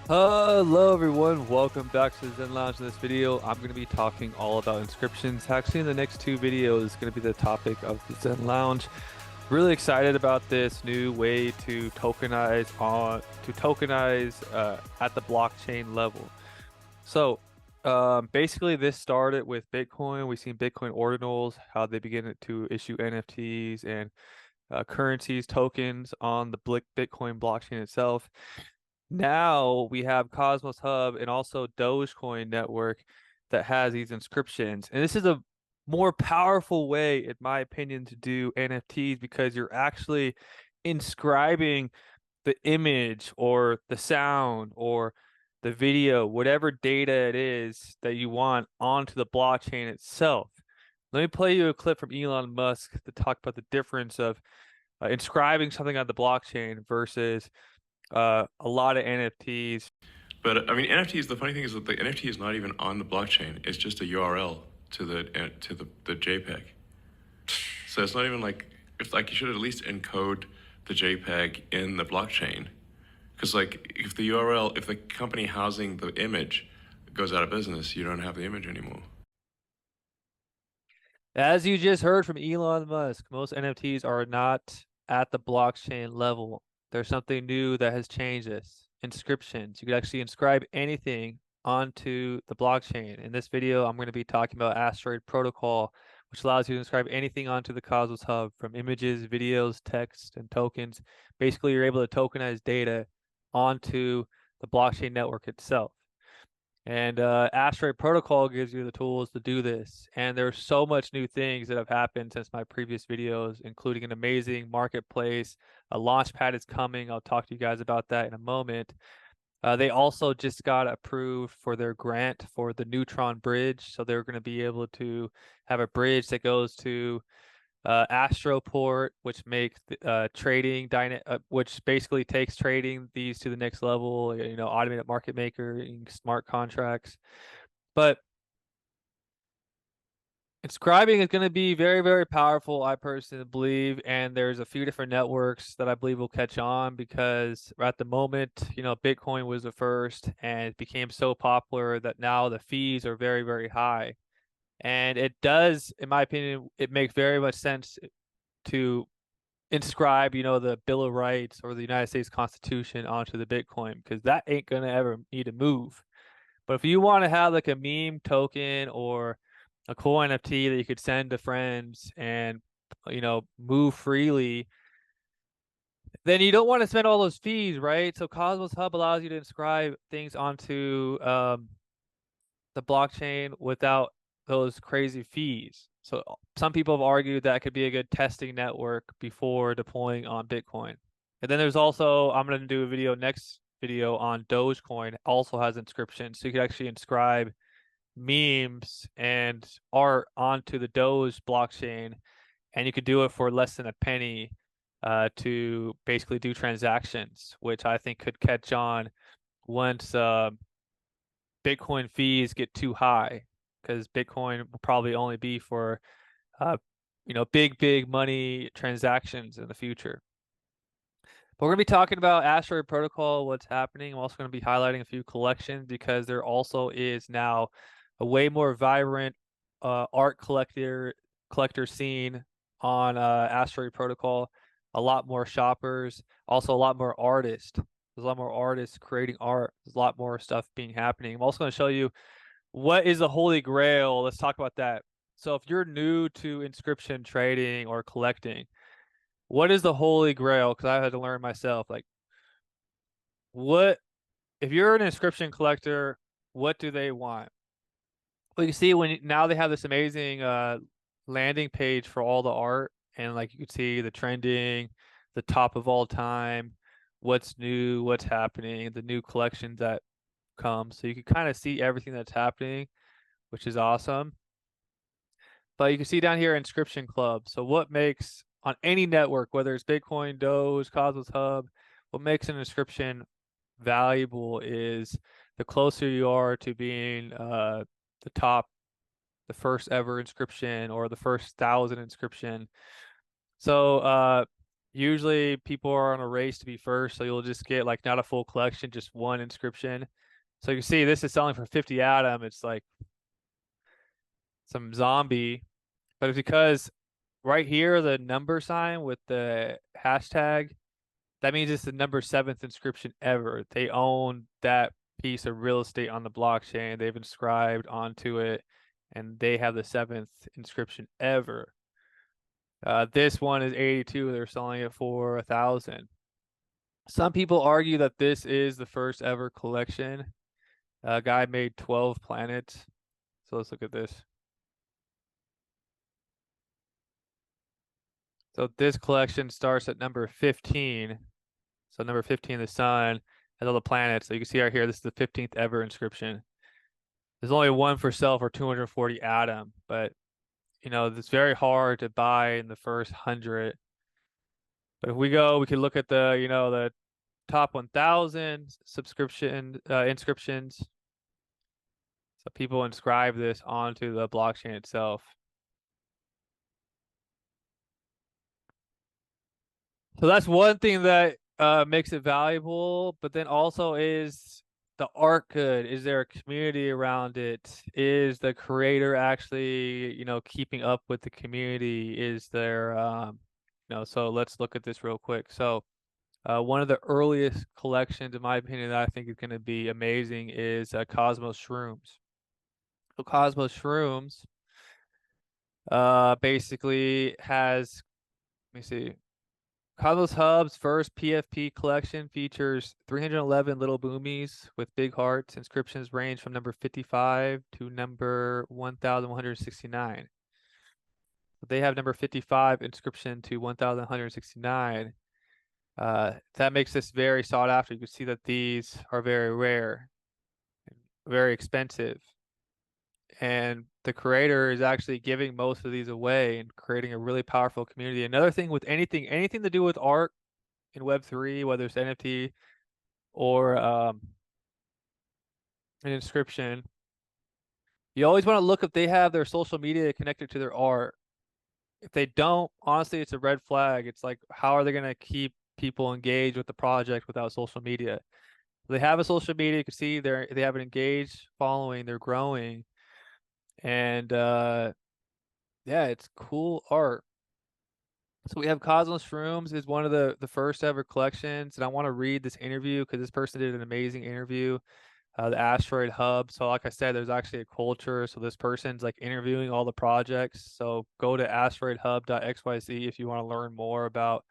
Hello everyone, welcome back to the Zen Lounge. In this video, I'm going to be talking all about inscriptions. Actually, in the next two videos, is going to be the topic of the Zen Lounge. Really excited about this new way to tokenize at the blockchain level. So, basically, this started with Bitcoin. We've seen Bitcoin ordinals, how they begin to issue NFTs and currencies, tokens on the Bitcoin blockchain itself. Now we have Cosmos Hub and also Dogecoin network that has these inscriptions. And this is a more powerful way, in my opinion, to do NFTs because you're actually inscribing the image or the sound or the video, whatever data it is that you want onto the blockchain itself. Let me play you a clip from Elon Musk to talk about the difference of inscribing something on the blockchain versus a lot of NFTs. But I mean, NFTs. The funny thing is that the NFT is not even on the blockchain. It's just a URL to the JPEG. So it's not even like if like you should at least encode the JPEG in the blockchain, because like if the URL, if the company housing the image goes out of business, you don't have the image anymore. As you just heard from Elon Musk, most NFTs are not at the blockchain level. There's something new that has changed this. Inscriptions. You could actually inscribe anything onto the blockchain. In this video, I'm going to be talking about Asteroid protocol, which allows you to inscribe anything onto the Cosmos Hub, from images, videos, text, and tokens. Basically, you're able to tokenize data onto the blockchain network itself. And Asteroid Protocol gives you the tools to do this. And there's so much new things that have happened since my previous videos, including an amazing marketplace. A launchpad is coming. I'll talk to you guys about that in a moment. They also just got approved for their grant for the Neutron Bridge. So they're going to be able to have a bridge that goes to Astroport, which makes trading which basically takes trading these to the next level. Automated market maker, smart contracts. But inscribing is going to be very, very powerful, I personally believe. And there's a few different networks that I believe will catch on because at the moment, Bitcoin was the first and it became so popular that now the fees are very, very high. And it does, in my opinion, it makes very much sense to inscribe, the Bill of Rights or the United States Constitution onto the Bitcoin because that ain't gonna ever need to move. But if you want to have like a meme token or a cool NFT that you could send to friends and move freely, then you don't want to spend all those fees, right? So Cosmos Hub allows you to inscribe things onto the blockchain without those crazy fees. So some people have argued that could be a good testing network before deploying on Bitcoin. And then there's also, I'm going to do a next video on Dogecoin, also has inscription. So you can actually inscribe memes and art onto the Doge blockchain, and you could do it for less than a penny to basically do transactions, which I think could catch on once Bitcoin fees get too high, because Bitcoin will probably only be for big money transactions in the future. But we're going to be talking about Asteroid Protocol, what's happening. I'm also going to be highlighting a few collections because there also is now a way more vibrant art collector scene on Asteroid Protocol. A lot more shoppers, also a lot more artists. There's a lot more artists creating art. There's a lot more stuff being happening. I'm also going to show you what is the Holy Grail. Let's talk about that. So if you're new to inscription trading or collecting, what is the Holy Grail? Because I had to learn myself. Like, what if you're an inscription collector? What do they want? Well, you see now they have this amazing landing page for all the art, and like you can see the trending, the top of all time, what's new, what's happening, the new collections that come. So you can kind of see everything that's happening, which is awesome. But you can see down here Inscription Club. So what makes on any network, whether it's Bitcoin, Doge, Cosmos Hub, what makes an inscription valuable is the closer you are to being the top, the first ever inscription or the first 1,000 inscription. So Usually people are on a race to be first, so you'll just get like not a full collection, just one inscription. So you can see this is selling for 50 Atom. It's like some zombie, but it's because right here, the number sign with the hashtag, that means it's the number seventh inscription ever. They own that piece of real estate on the blockchain. They've inscribed onto it, and they have the seventh inscription ever. This one is 82. They're selling it for 1,000. Some people argue that this is the first ever collection. A guy made 12 planets. So let's look at this. So this collection starts at number 15. So number 15, the sun, has all the planets. So you can see right here, this is the 15th ever inscription. There's only one for sale for 240 Atom, but you know, it's very hard to buy in the first 100. But if we go, we can look at the, you know, the top 1,000 subscription inscriptions. So people inscribe this onto the blockchain itself. So that's one thing that makes it valuable, but then also is the art good? Is there a community around it? Is the creator actually, you know, keeping up with the community? Is there, you know, so let's look at this real quick. So, one of the earliest collections, in my opinion, that I think is going to be amazing is Cosmos Shrooms. So Cosmos Shrooms, basically has, let me see. Cosmos Hub's first PFP collection features 311 little boomies with big hearts. Inscriptions range from number 55 to number 1,169. So they have number 55 inscription to 1,169. That makes this very sought after. You can see that these are very rare, very expensive. And the creator is actually giving most of these away and creating a really powerful community. Another thing with anything to do with art in Web3, whether it's NFT or an inscription, you always want to look if they have their social media connected to their art. If they don't, honestly, it's a red flag. It's like, how are they going to keep people engaged with the project without social media? They have a social media. You can see they have an engaged following. They're growing, and yeah, it's cool art. So we have Cosmos Shrooms is one of the first ever collections, and I want to read this interview because this person did an amazing interview. The Asteroid Hub. So like I said, there's actually a culture. So this person's like interviewing all the projects. So go to asteroidhub.xyz if you want to learn more about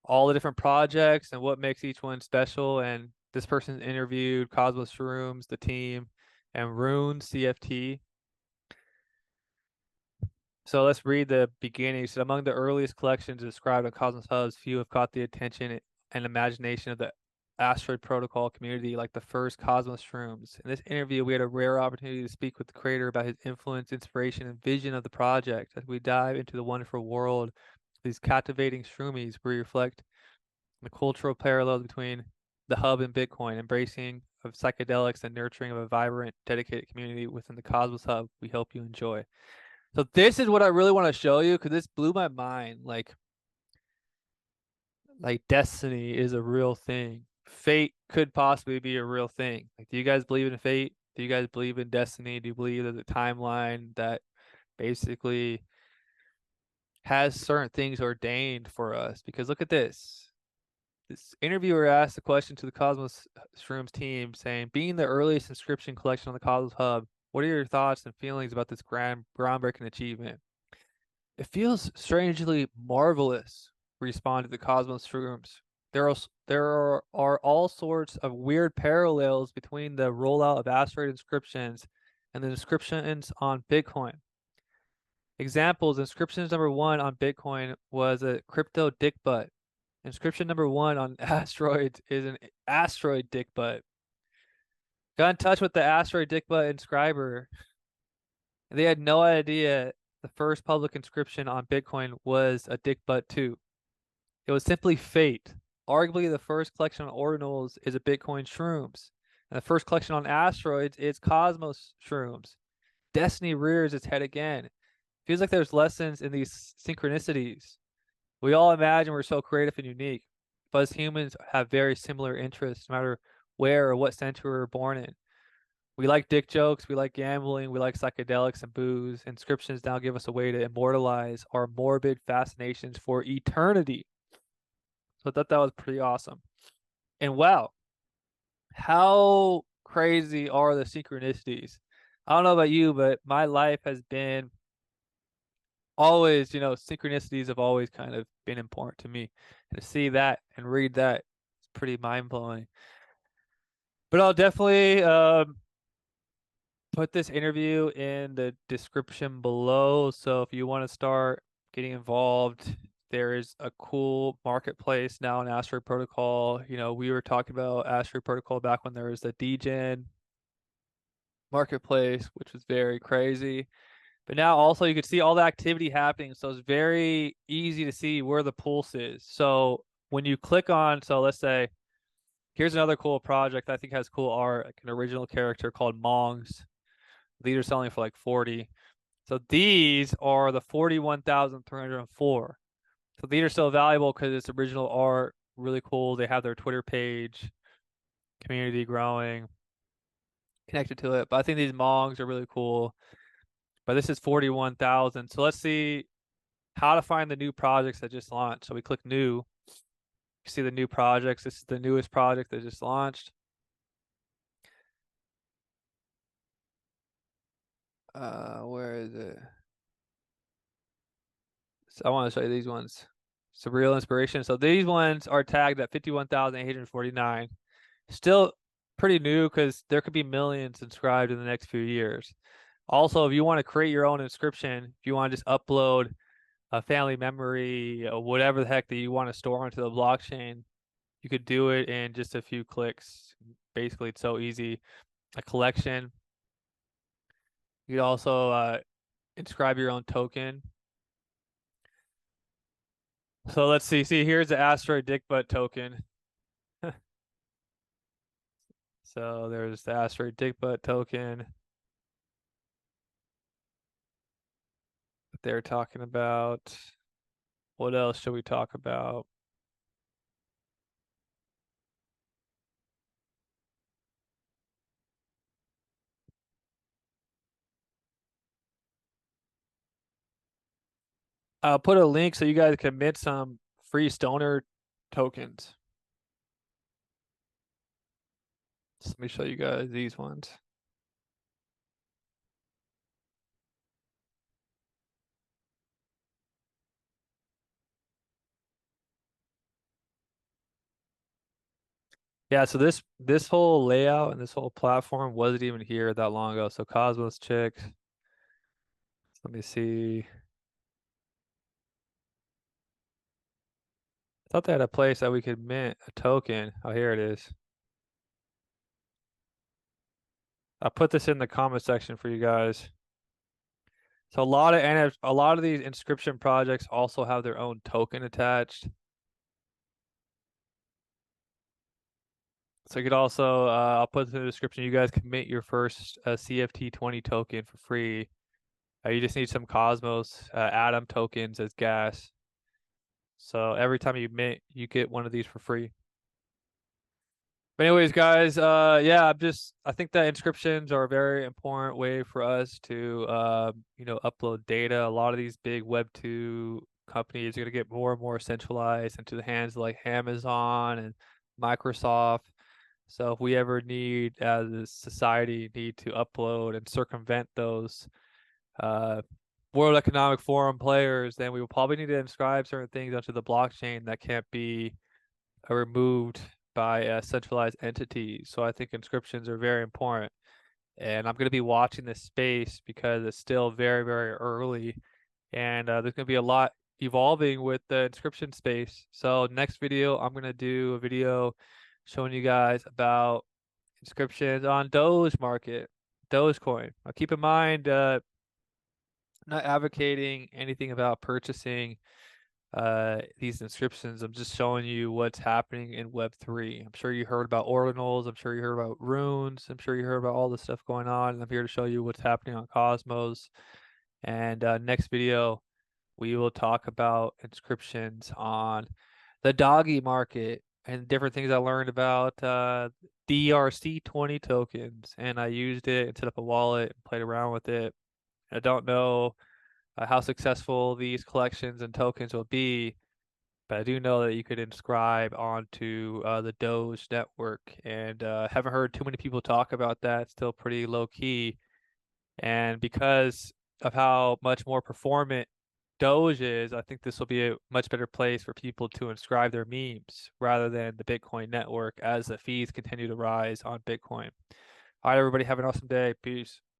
all the different projects and what makes each one special. And this person interviewed Cosmos Shrooms, the team, and Rune CFT. So let's read the beginning. So among the earliest collections described on Cosmos Hubs, few have caught the attention and imagination of the Asteroid Protocol community like the first Cosmos Shrooms. In this interview, we had a rare opportunity to speak with the creator about his influence, inspiration, and vision of the project. As we dive into the wonderful world of these captivating Shroomies, we reflect on the cultural parallels between the hub and Bitcoin, embracing of psychedelics and nurturing of a vibrant, dedicated community within the Cosmos Hub. We hope you enjoy. So this is what I really want to show you because this blew my mind. Like destiny is a real thing. Fate could possibly be a real thing. Like, do you guys believe in fate? Do you guys believe in destiny? Do you believe that the timeline that basically has certain things ordained for us? Because look at this. This interviewer asked the question to the Cosmos Shrooms team saying, being the earliest inscription collection on the Cosmos Hub, what are your thoughts and feelings about this groundbreaking achievement? It feels strangely marvelous, responded the Cosmos Shrooms. There are all sorts of weird parallels between the rollout of Asteroid inscriptions and the inscriptions on Bitcoin. Examples: inscriptions number 1 on Bitcoin was a crypto dick butt. Inscription number 1 on Asteroids is an asteroid dick butt. Got in touch with the asteroid dick butt inscriber, and they had no idea the first public inscription on Bitcoin was a dick butt too. It was simply fate. Arguably, the first collection on ordinals is a Bitcoin Shrooms, and the first collection on asteroids is Cosmos Shrooms. Destiny rears its head again. Feels like there's lessons in these synchronicities. We all imagine we're so creative and unique, but as humans have very similar interests, no matter where or what century we were born in. We like dick jokes, we like gambling, we like psychedelics and booze. Inscriptions now give us a way to immortalize our morbid fascinations for eternity. So I thought that was pretty awesome. And wow, how crazy are the synchronicities? I don't know about you, but my life has been always, synchronicities have always kind of been important to me. And to see that and read that, it's pretty mind blowing. But I'll definitely put this interview in the description below. So if you want to start getting involved, there is a cool marketplace now in Asteroid Protocol. We were talking about Asteroid Protocol back when there was the DGen marketplace, which was very crazy. But now also you can see all the activity happening. So it's very easy to see where the pulse is. So when you click on, so let's say, here's another cool project I think has cool art, like an original character called Mongs. These are selling for like 40. So these are the 41,304. So these are still valuable because it's original art, really cool. They have their Twitter page, community growing, connected to it. But I think these Mongs are really cool. But this is 41,000. So let's see how to find the new projects that just launched. So we click new. You see the new projects. This is the newest project that just launched. Where is it? So I want to show you these ones. Surreal Inspiration. So these ones are tagged at 51,849. Still pretty new because there could be millions inscribed in the next few years. Also, if you want to create your own inscription, if you want to just upload a family memory, or whatever the heck that you want to store onto the blockchain, you could do it in just a few clicks. Basically, it's so easy. A collection. You could also inscribe your own token. So let's see. See, here's the Asteroid Dick Butt token. So there's the Asteroid Dick Butt token that they're talking about. What else should we talk about? I'll put a link so you guys can mint some free stoner tokens. So let me show you guys these ones. Yeah, so this whole layout and this whole platform wasn't even here that long ago. So Cosmos Chicks. Let me see. I thought they had a place that we could mint a token. Oh, here it is. I'll put this in the comment section for you guys. So a lot of these inscription projects also have their own token attached. So you could also I'll put in the description. You guys can mint your first CFT20 token for free. You just need some Cosmos Atom tokens as gas. So every time you mint, you get one of these for free. But anyways, guys, yeah, I think that inscriptions are a very important way for us to, upload data. A lot of these big Web2 companies are going to get more and more centralized into the hands of like Amazon and Microsoft. So if we ever need, as a society, need to upload and circumvent those uh, World Economic Forum players, then we will probably need to inscribe certain things onto the blockchain that can't be removed by a centralized entity. So I think inscriptions are very important. And I'm going to be watching this space because it's still very, very early. And there's going to be a lot evolving with the inscription space. So next video, I'm going to do a video showing you guys about inscriptions on Doge market, Dogecoin. Now keep in mind, I'm not advocating anything about purchasing these inscriptions. I'm just showing you what's happening in Web3. I'm sure you heard about ordinals. I'm sure you heard about runes. I'm sure you heard about all this stuff going on. And I'm here to show you what's happening on Cosmos. And next video, we will talk about inscriptions on the doggy market and different things I learned about DRC20 tokens. And I used it and set up a wallet and played around with it. I don't know how successful these collections and tokens will be, but I do know that you could inscribe onto the Doge network, and haven't heard too many people talk about that. It's still pretty low key, and because of how much more performant Doge is, I think this will be a much better place for people to inscribe their memes rather than the Bitcoin network as the fees continue to rise on Bitcoin. All right, everybody, have an awesome day. Peace.